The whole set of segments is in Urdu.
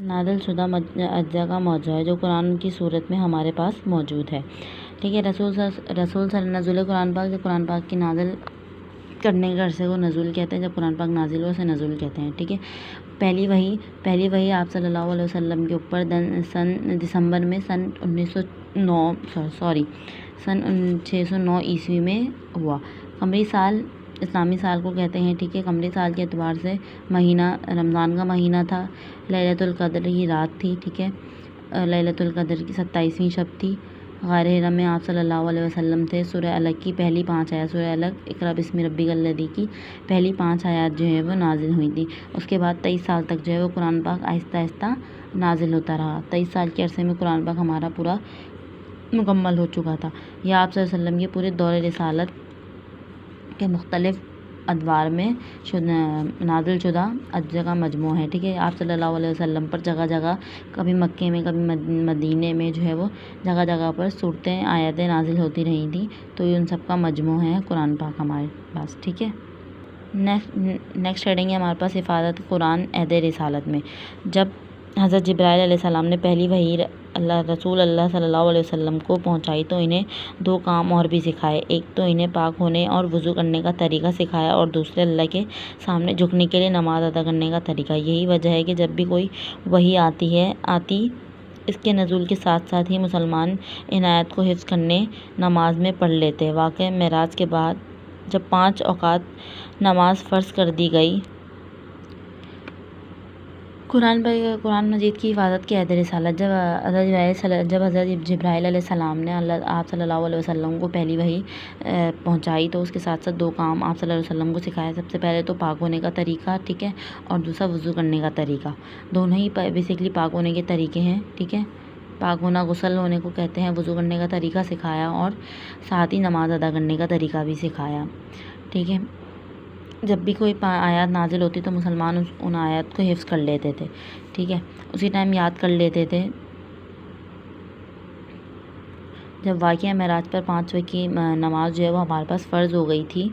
نازل شدہ اجزاء کا موضوع ہے جو قرآن کی صورت میں ہمارے پاس موجود ہے، ٹھیک ہے۔ نزول قرآن پاک، جب قرآن پاک کی نازل کرنے کے عرصے کو نزول کہتے ہیں، جب قرآن پاک نازل ہو اسے نزول کہتے ہیں، ٹھیک ہے۔ پہلی وحی آپ صلی اللہ علیہ وسلم کے اوپر دسمبر میں سن 609 عیسوی میں ہوا۔ قمری سال اسلامی سال کو کہتے ہیں، ٹھیک ہے۔ قمری سال کے اعتبار سے مہینہ رمضان کا مہینہ تھا، لیلۃ القدر کی رات تھی، ٹھیک ہے۔ لیلۃ القدر کی 27ویں شب تھی۔ غار حرا میں آپ صلی اللہ علیہ وسلم تھے۔ سورہ الگ کی پہلی 5 آیات، سورہ الگ اقرا بسم ربک الذی کی پہلی 5 آیات جو ہے وہ نازل ہوئی تھی۔ اس کے بعد 23 سال تک جو ہے وہ قرآن پاک آہستہ آہستہ نازل ہوتا رہا۔ 23 سال کے عرصے میں قرآن پاک ہمارا پورا مکمل ہو چکا تھا۔ یہ آپ صلی اللہ علیہ وسلم کے پورے دور رسالت کے مختلف ادوار میں نازل شدہ اجزاء کا مجموعہ ہے، ٹھیک ہے۔ آپ صلی اللہ علیہ وسلم پر جگہ جگہ، کبھی مکے میں کبھی مدینے میں جو ہے وہ جگہ جگہ پر صورتیں آیتیں نازل ہوتی رہی تھیں، تو یہ ان سب کا مجموعہ ہے قرآن پاک ہمارے پاس، ٹھیک ہے۔ نیکسٹ ہیڈنگ ہے ہمارے پاس حفاظت قرآن عہد رسالت میں۔ جب حضرت جبرائیل علیہ السلام نے پہلی وحی رسول اللہ صلی اللہ علیہ وسلم کو پہنچائی تو انہیں 2 کام اور بھی سکھائے۔ ایک تو انہیں پاک ہونے اور وضو کرنے کا طریقہ سکھایا، اور دوسرے اللہ کے سامنے جھکنے کے لیے نماز ادا کرنے کا طریقہ۔ یہی وجہ ہے کہ جب بھی کوئی وحی آتی اس کے نزول کے ساتھ ساتھ ہی مسلمان ان آیات کو حفظ کرنے نماز میں پڑھ لیتے۔ واقعہ معراج کے بعد جب 5 اوقات نماز فرض کر دی گئی، قرآن مجید کی حفاظت کی عہد رسالت۔ جب حضرت جبرائیل علیہ السلام نے آپ صلی اللہ علیہ وسلم کو پہلی وحی پہنچائی تو اس کے ساتھ ساتھ 2 کام آپ صلی اللہ علیہ وسلم کو سکھایا۔ سب سے پہلے تو پاک ہونے کا طریقہ، ٹھیک ہے، اور دوسرا وضو کرنے کا طریقہ۔ دونوں ہی بیسکلی پاک ہونے کے طریقے ہیں، ٹھیک ہے۔ پاک ہونا غسل ہونے کو کہتے ہیں، وضو کرنے کا طریقہ سکھایا، اور ساتھ ہی نماز ادا کرنے کا طریقہ بھی سکھایا، ٹھیک ہے۔ جب بھی کوئی آیات نازل ہوتی تو مسلمان ان آیات کو حفظ کر لیتے تھے، ٹھیک ہے، اسی ٹائم یاد کر لیتے تھے۔ جب واقعہ معراج پر 5 وقت کی نماز جو ہے وہ ہمارے پاس فرض ہو گئی تھی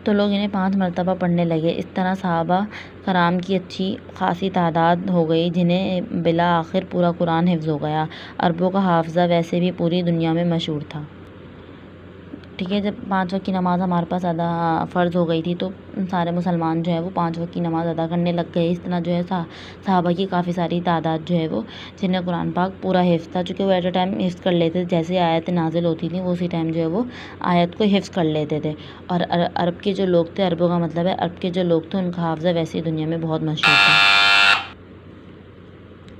تو لوگ انہیں 5 مرتبہ پڑھنے لگے۔ اس طرح صحابہ کرام کی اچھی خاصی تعداد ہو گئی جنہیں بالآخر پورا قرآن حفظ ہو گیا۔ عربوں کا حافظہ ویسے بھی پوری دنیا میں مشہور تھا، ٹھیک ہے۔ جب 5 وقت کی نماز ہمارے پاس فرض ہو گئی تھی تو سارے مسلمان جو ہے وہ 5 وقت کی نماز ادا کرنے لگ گئے۔ اس طرح جو ہے صحابہ کی کافی ساری تعداد جو ہے وہ جنہیں قرآن پاک پورا حفظ تھا، چونکہ وہ ایٹ اے ٹائم حفظ کر لیتے تھے۔ جیسے آیتیں نازل ہوتی تھیں وہ اسی ٹائم جو ہے وہ آیت کو حفظ کر لیتے تھے۔ اور عرب کے جو لوگ تھے، عربوں کا مطلب ہے عرب کے جو لوگ تھے، ان کا حافظہ ویسے ہی دنیا میں بہت مشہور تھا۔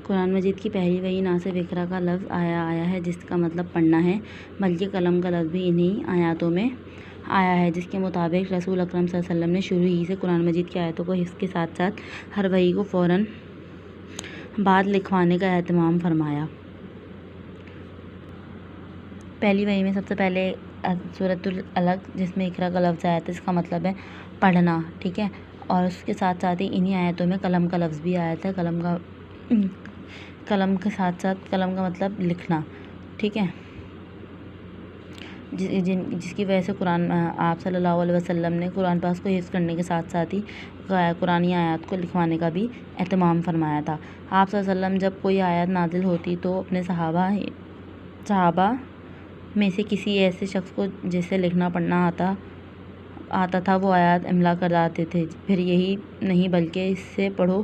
قرآن مجید کی پہلی وحی نہ صرف اقرا کا لفظ آیا ہے جس کا مطلب پڑھنا ہے، بلکہ قلم کا لفظ بھی انہی آیاتوں میں آیا ہے، جس کے مطابق رسول اکرم صلی اللہ علیہ وسلم نے شروع ہی سے قرآن مجید کی آیتوں کو حفظ کے ساتھ ساتھ ہر وحی کو فوراً بعد لکھوانے کا اہتمام فرمایا۔ پہلی وحی میں سب سے پہلے سورۃ الگ جس میں اقرا کا لفظ آیا تھا، اس کا مطلب ہے پڑھنا، ٹھیک ہے، اور اس کے ساتھ ساتھ ہی انہی آیتوں میں قلم کا لفظ بھی آیا تھا۔ قلم کے ساتھ ساتھ قلم کا مطلب لکھنا، ٹھیک ہے، جس کی وجہ سے آپ صلی اللہ علیہ وسلم نے قرآن پاک کو حفظ کرنے کے ساتھ ساتھ ہی قرآنی آیات کو لکھوانے کا بھی اہتمام فرمایا تھا۔ آپ صلی اللہ علیہ وسلم جب کوئی آیت نازل ہوتی تو اپنے صحابہ میں سے کسی ایسے شخص کو جسے لکھنا پڑھنا آتا تھا وہ آیات املا کراتے تھے۔ پھر یہی نہیں بلکہ اس سے پڑھو